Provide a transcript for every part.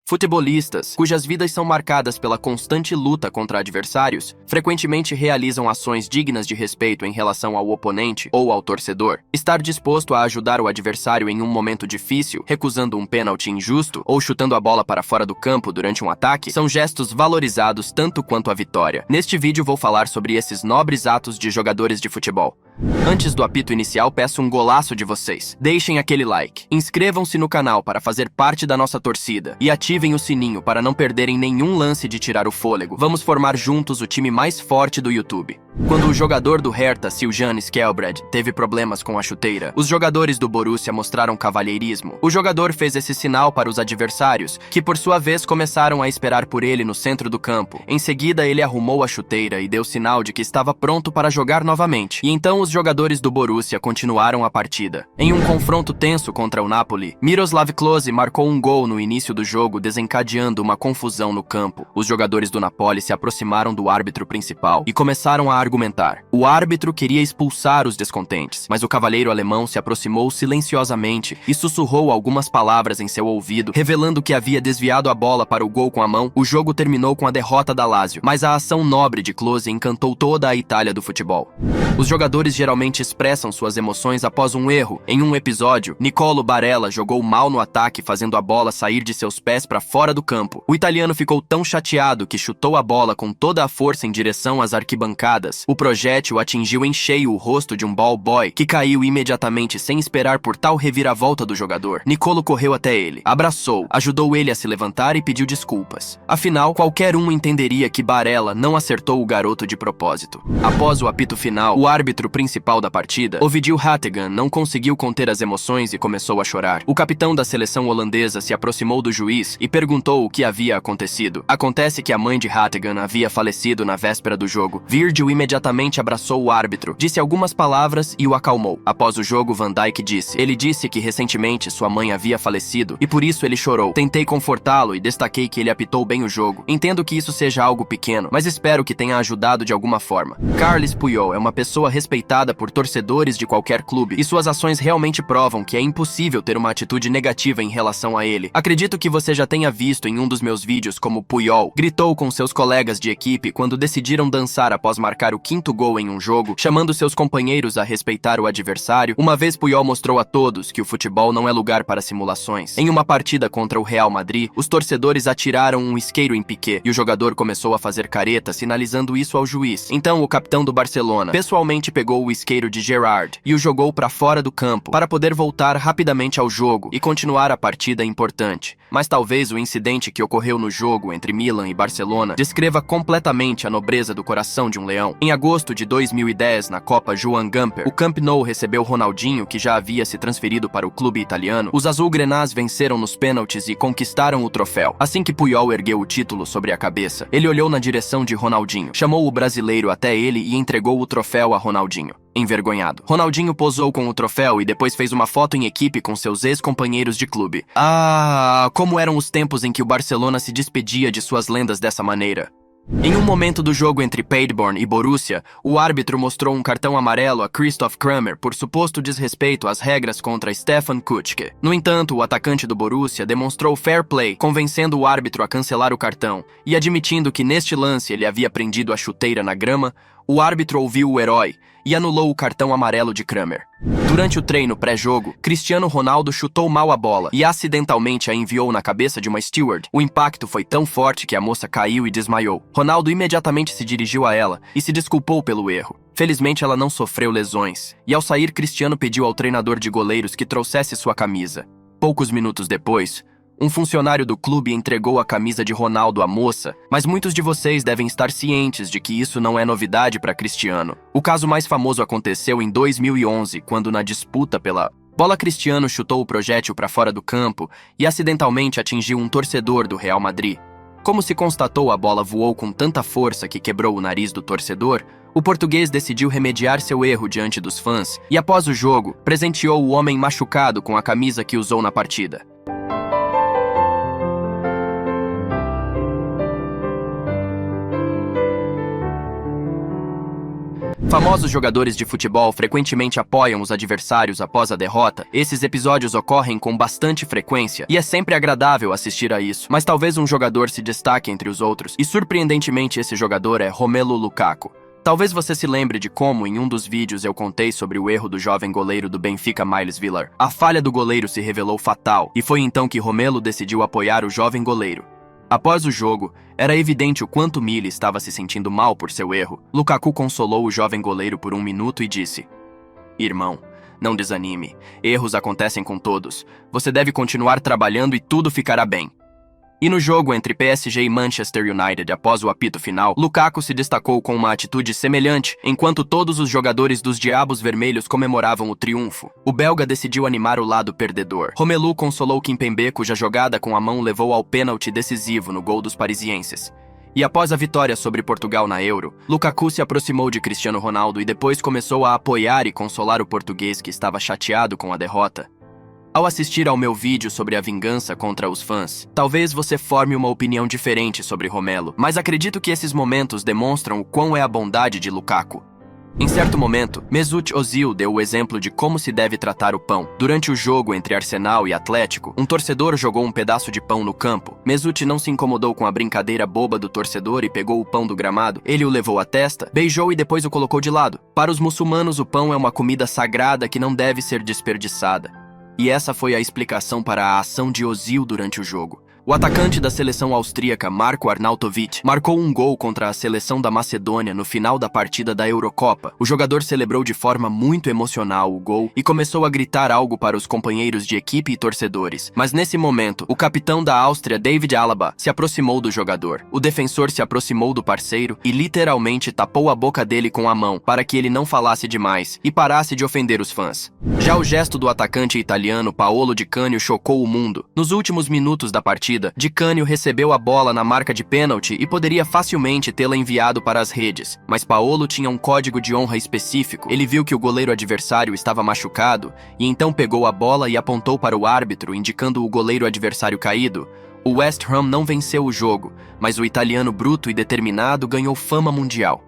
Futebolistas, cujas vidas são marcadas pela constante luta contra adversários, frequentemente realizam ações dignas de respeito em relação ao oponente ou ao torcedor. Estar disposto a ajudar o adversário em um momento difícil, recusando um pênalti injusto ou chutando a bola para fora do campo durante um ataque, são gestos valorizados tanto quanto a vitória. Neste vídeo vou falar sobre esses nobres atos de jogadores de futebol. Antes do apito inicial, peço um golaço de vocês. Deixem aquele like, inscrevam-se no canal para fazer parte da nossa torcida e ativem o sininho para não perderem nenhum lance de tirar o fôlego. Vamos formar juntos o time mais forte do YouTube. Quando o jogador do Hertha, Siljan Skjelbred, teve problemas com a chuteira, os jogadores do Borussia mostraram cavalheirismo. O jogador fez esse sinal para os adversários, que por sua vez começaram a esperar por ele no centro do campo. Em seguida, ele arrumou a chuteira e deu sinal de que estava pronto para jogar novamente. E então os jogadores do Borussia continuaram a partida. Em um confronto tenso contra o Napoli, Miroslav Klose marcou um gol no início do jogo, desencadeando uma confusão no campo. Os jogadores do Napoli se aproximaram do árbitro principal e começaram a argumentar. O árbitro queria expulsar os descontentes, mas o cavaleiro alemão se aproximou silenciosamente e sussurrou algumas palavras em seu ouvido, revelando que havia desviado a bola para o gol com a mão. O jogo terminou com a derrota da Lazio, mas a ação nobre de Klose encantou toda a Itália do futebol. Os jogadores geralmente expressam suas emoções após um erro. Em um episódio, Nicolo Barella jogou mal no ataque, fazendo a bola sair de seus pés para fora do campo. O italiano ficou tão chateado que chutou a bola com toda a força em direção às arquibancadas. O projétil atingiu em cheio o rosto de um ball boy, que caiu imediatamente sem esperar por tal reviravolta do jogador. Nicolo correu até ele, abraçou, ajudou ele a se levantar e pediu desculpas. Afinal, qualquer um entenderia que Barella não acertou o garoto de propósito. Após o apito final, o árbitro principal da partida, Ovidio Hattegan, não conseguiu conter as emoções e começou a chorar. O capitão da seleção holandesa se aproximou do juiz e perguntou o que havia acontecido. Acontece que a mãe de Hattegan havia falecido na véspera do jogo. Virgil imediatamente abraçou o árbitro, disse algumas palavras e o acalmou. Após o jogo, Van Dijk disse: ele disse que recentemente sua mãe havia falecido e por isso ele chorou. Tentei confortá-lo e destaquei que ele apitou bem o jogo. Entendo que isso seja algo pequeno, mas espero que tenha ajudado de alguma forma. Carles Puyol é uma pessoa respeitada por torcedores de qualquer clube e suas ações realmente provam que é impossível ter uma atitude negativa em relação a ele. Acredito que você já tenha visto em um dos meus vídeos como Puyol gritou com seus colegas de equipe quando decidiram dançar após marcar o quinto gol em um jogo, chamando seus companheiros a respeitar o adversário. Uma vez Puyol mostrou a todos que o futebol não é lugar para simulações. Em uma partida contra o Real Madrid, os torcedores atiraram um isqueiro em Piqué e o jogador começou a fazer careta, sinalizando isso ao juiz. Então o capitão do Barcelona pessoalmente pegou o isqueiro de Gerrard e o jogou para fora do campo para poder voltar rapidamente ao jogo e continuar a partida importante. Mas talvez o incidente que ocorreu no jogo entre Milan e Barcelona descreva completamente a nobreza do coração de um leão. Em agosto de 2010, na Copa Joan Gamper, o Camp Nou recebeu Ronaldinho, que já havia se transferido para o clube italiano. Os azulgrenás venceram nos pênaltis e conquistaram o troféu. Assim que Puyol ergueu o título sobre a cabeça, ele olhou na direção de Ronaldinho, chamou o brasileiro até ele e entregou o troféu a Ronaldinho. Envergonhado, Ronaldinho posou com o troféu e depois fez uma foto em equipe com seus ex-companheiros de clube. Ah, como eram os tempos em que o Barcelona se despedia de suas lendas dessa maneira. Em um momento do jogo entre Paderborn e Borussia, o árbitro mostrou um cartão amarelo a Christoph Kramer por suposto desrespeito às regras contra Stefan Kuczke. No entanto, o atacante do Borussia demonstrou fair play, convencendo o árbitro a cancelar o cartão e admitindo que neste lance ele havia prendido a chuteira na grama. O árbitro ouviu o herói e anulou o cartão amarelo de Kramer. Durante o treino pré-jogo, Cristiano Ronaldo chutou mal a bola e acidentalmente a enviou na cabeça de uma steward. O impacto foi tão forte que a moça caiu e desmaiou. Ronaldo imediatamente se dirigiu a ela e se desculpou pelo erro. Felizmente ela não sofreu lesões, e ao sair, Cristiano pediu ao treinador de goleiros que trouxesse sua camisa. Poucos minutos depois, um funcionário do clube entregou a camisa de Ronaldo à moça, mas muitos de vocês devem estar cientes de que isso não é novidade para Cristiano. O caso mais famoso aconteceu em 2011, quando na disputa pela bola Cristiano chutou o projétil para fora do campo e acidentalmente atingiu um torcedor do Real Madrid. Como se constatou, a bola voou com tanta força que quebrou o nariz do torcedor. O português decidiu remediar seu erro diante dos fãs e, após o jogo, presenteou o homem machucado com a camisa que usou na partida. Famosos jogadores de futebol frequentemente apoiam os adversários após a derrota. Esses episódios ocorrem com bastante frequência e é sempre agradável assistir a isso. Mas talvez um jogador se destaque entre os outros, e surpreendentemente esse jogador é Romelu Lukaku. Talvez você se lembre de como, em um dos vídeos, eu contei sobre o erro do jovem goleiro do Benfica Miles Villar. A falha do goleiro se revelou fatal, e foi então que Romelu decidiu apoiar o jovem goleiro. Após o jogo, era evidente o quanto Mille estava se sentindo mal por seu erro. Lukaku consolou o jovem goleiro por 1 minuto e disse: "Irmão, não desanime. Erros acontecem com todos. Você deve continuar trabalhando e tudo ficará bem." E no jogo entre PSG e Manchester United, após o apito final, Lukaku se destacou com uma atitude semelhante, enquanto todos os jogadores dos Diabos Vermelhos comemoravam o triunfo. O belga decidiu animar o lado perdedor. Romelu consolou Kimpembe, cuja jogada com a mão levou ao pênalti decisivo no gol dos parisienses. E após a vitória sobre Portugal na Euro, Lukaku se aproximou de Cristiano Ronaldo e depois começou a apoiar e consolar o português que estava chateado com a derrota. Ao assistir ao meu vídeo sobre a vingança contra os fãs, talvez você forme uma opinião diferente sobre Romelu, mas acredito que esses momentos demonstram o quão é a bondade de Lukaku. Em certo momento, Mesut Ozil deu o exemplo de como se deve tratar o pão. Durante o jogo entre Arsenal e Atlético, um torcedor jogou um pedaço de pão no campo. Mesut não se incomodou com a brincadeira boba do torcedor e pegou o pão do gramado. Ele o levou à testa, beijou e depois o colocou de lado. Para os muçulmanos, o pão é uma comida sagrada que não deve ser desperdiçada. E essa foi a explicação para a ação de Ozil durante o jogo. O atacante da seleção austríaca, Marko Arnautovic, marcou um gol contra a seleção da Macedônia no final da partida da Eurocopa. O jogador celebrou de forma muito emocional o gol e começou a gritar algo para os companheiros de equipe e torcedores. Mas nesse momento, o capitão da Áustria, David Alaba, se aproximou do jogador. O defensor se aproximou do parceiro e literalmente tapou a boca dele com a mão para que ele não falasse demais e parasse de ofender os fãs. Já o gesto do atacante italiano Paolo Di Canio chocou o mundo. Nos últimos minutos da partida, Di Canio recebeu a bola na marca de pênalti e poderia facilmente tê-la enviado para as redes, mas Paolo tinha um código de honra específico. Ele viu que o goleiro adversário estava machucado e então pegou a bola e apontou para o árbitro, indicando o goleiro adversário caído. O West Ham não venceu o jogo, mas o italiano bruto e determinado ganhou fama mundial.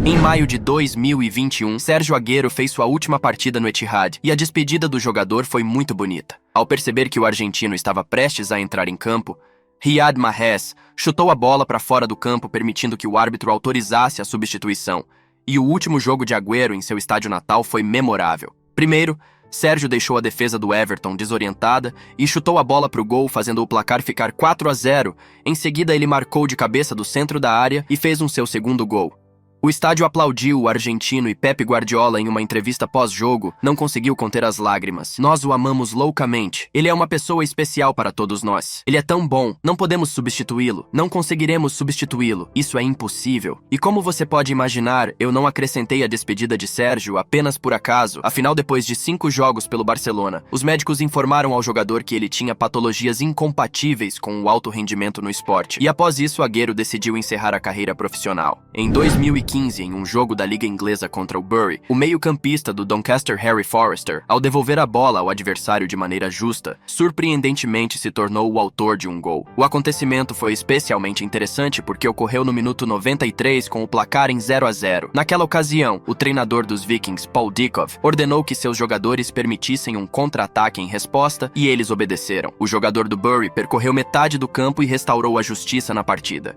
Em maio de 2021, Sérgio Agüero fez sua última partida no Etihad e a despedida do jogador foi muito bonita. Ao perceber que o argentino estava prestes a entrar em campo, Riyad Mahrez chutou a bola para fora do campo, permitindo que o árbitro autorizasse a substituição. E o último jogo de Agüero em seu estádio natal foi memorável. Primeiro, Sérgio deixou a defesa do Everton desorientada e chutou a bola para o gol, fazendo o placar ficar 4-0. Em seguida, ele marcou de cabeça do centro da área e fez seu segundo gol. O estádio aplaudiu o argentino e Pep Guardiola, em uma entrevista pós-jogo, não conseguiu conter as lágrimas. Nós o amamos loucamente. Ele é uma pessoa especial para todos nós. Ele é tão bom, não podemos substituí-lo. Não conseguiremos substituí-lo. Isso é impossível. E como você pode imaginar, eu não acrescentei a despedida de Sérgio apenas por acaso. Afinal, depois de 5 jogos pelo Barcelona, os médicos informaram ao jogador que ele tinha patologias incompatíveis com o alto rendimento no esporte. E após isso, Agüero decidiu encerrar a carreira profissional. Em 2015, em um jogo da Liga Inglesa contra o Bury, o meio-campista do Doncaster, Harry Forrester, ao devolver a bola ao adversário de maneira justa, surpreendentemente se tornou o autor de um gol. O acontecimento foi especialmente interessante porque ocorreu no minuto 93 com o placar em 0-0. Naquela ocasião, o treinador dos Vikings, Paul Dykov, ordenou que seus jogadores permitissem um contra-ataque em resposta e eles obedeceram. O jogador do Bury percorreu metade do campo e restaurou a justiça na partida.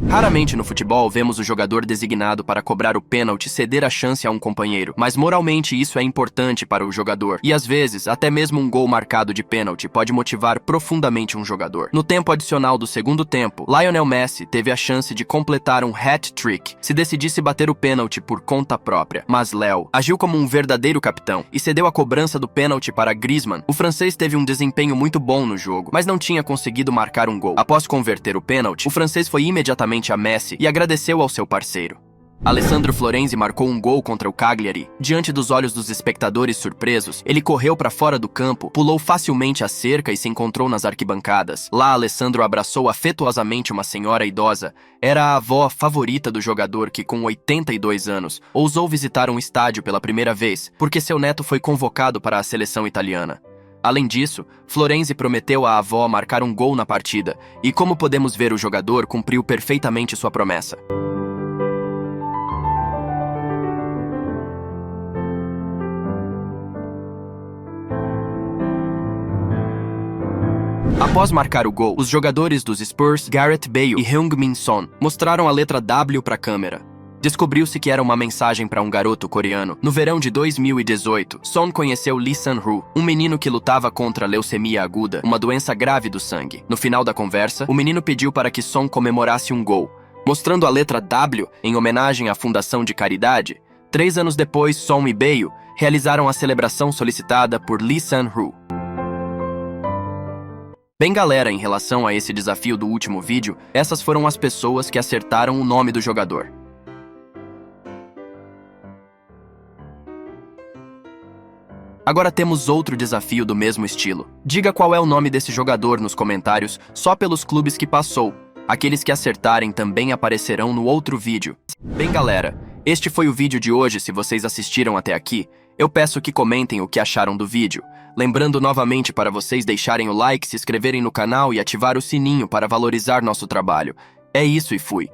Raramente no futebol vemos o jogador designado para cobrar o pênalti ceder a chance a um companheiro, mas moralmente isso é importante para o jogador, e às vezes até mesmo um gol marcado de pênalti pode motivar profundamente um jogador. No tempo adicional do segundo tempo, Lionel Messi teve a chance de completar um hat-trick se decidisse bater o pênalti por conta própria, mas Léo agiu como um verdadeiro capitão e cedeu a cobrança do pênalti para Griezmann. O francês teve um desempenho muito bom no jogo, mas não tinha conseguido marcar um gol. Após converter o pênalti, o francês foi imediatamente a Messi e agradeceu ao seu parceiro. Alessandro Florenzi marcou um gol contra o Cagliari. Diante dos olhos dos espectadores surpresos, ele correu para fora do campo, pulou facilmente a cerca e se encontrou nas arquibancadas. Lá, Alessandro abraçou afetuosamente uma senhora idosa. Era a avó favorita do jogador que, com 82 anos, ousou visitar um estádio pela primeira vez, porque seu neto foi convocado para a seleção italiana. Além disso, Florenzi prometeu à avó marcar um gol na partida, e como podemos ver, o jogador cumpriu perfeitamente sua promessa. Após marcar o gol, os jogadores dos Spurs, Gareth Bale e Heung-min Son, mostraram a letra W para a câmera. Descobriu-se que era uma mensagem para um garoto coreano. No verão de 2018, Son conheceu Lee Sun-ho, um menino que lutava contra a leucemia aguda, uma doença grave do sangue. No final da conversa, o menino pediu para que Son comemorasse um gol, mostrando a letra W em homenagem à fundação de caridade. 3 anos depois, Son e Bale realizaram a celebração solicitada por Lee Sun-ho. Bem, galera, em relação a esse desafio do último vídeo, essas foram as pessoas que acertaram o nome do jogador. Agora temos outro desafio do mesmo estilo. Diga qual é o nome desse jogador nos comentários, só pelos clubes que passou. Aqueles que acertarem também aparecerão no outro vídeo. Bem, galera, este foi o vídeo de hoje. Se vocês assistiram até aqui, eu peço que comentem o que acharam do vídeo. Lembrando novamente para vocês deixarem o like, se inscreverem no canal e ativar o sininho para valorizar nosso trabalho. É isso e fui!